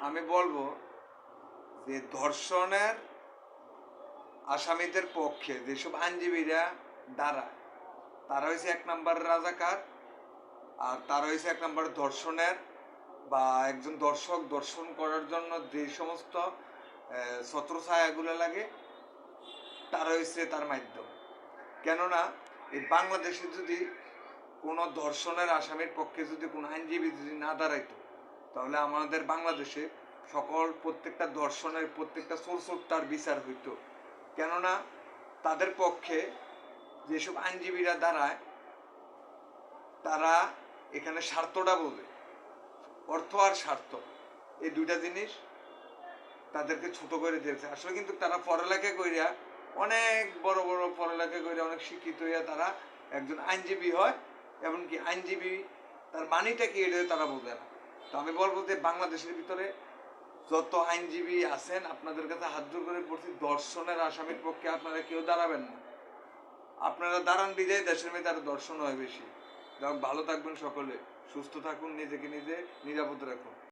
আমি বলবো যে ধর্ষণের আসামিদের পক্ষে যেসব আইনজীবীরা দাঁড়ায় তারা হয়েছে 1 নম্বর রাজাকার, আর তারা হয়েছে 1 নম্বর ধর্ষণের বা একজন দর্শক দর্শন করার জন্য যে সমস্ত ছত্রছায়াগুলো লাগে তারা হয়েছে তার মাধ্যম। কেননা এই বাংলাদেশে যদি কোনো ধর্ষণের আসামির পক্ষে যদি কোনো আইনজীবী যদি না দাঁড়াইতো, তাহলে আমাদের বাংলাদেশে প্রত্যেকটা ধর্ষণের প্রত্যেকটা সোরসোরটার বিচার হইতো। কেননা তাদের পক্ষে যেসব আইনজীবীরা দাঁড়ায় তারা এখানে স্বার্থটা বোঝে, অর্থ আর স্বার্থ এই দুইটা জিনিস তাদেরকে ছোট করে দিয়েছে। আসলে কিন্তু তারা পড়ালেখা কইরা অনেক বড় বড় পড়ালেখা কইরা অনেক শিক্ষিত হইয়া তারা একজন আইনজীবী হয়, এমনকি আইনজীবী তার মানিটা কি এটা তারা বোঝে না। তো আমি বলবো যে বাংলাদেশের ভিতরে যত আইনজীবী আছেন আপনাদের কাছে হাত জোর করে পড়ছি, ধর্ষণের আসামির পক্ষে আপনারা কেউ দাঁড়াবেন না। আপনারা দাঁড়ান বিজয় দেশের মেয়ে তার দর্শন হয় বেশি। ভালো থাকবেন সকলে, সুস্থ থাকুন, নিজেকে নিজে নিরাপদ রাখুন।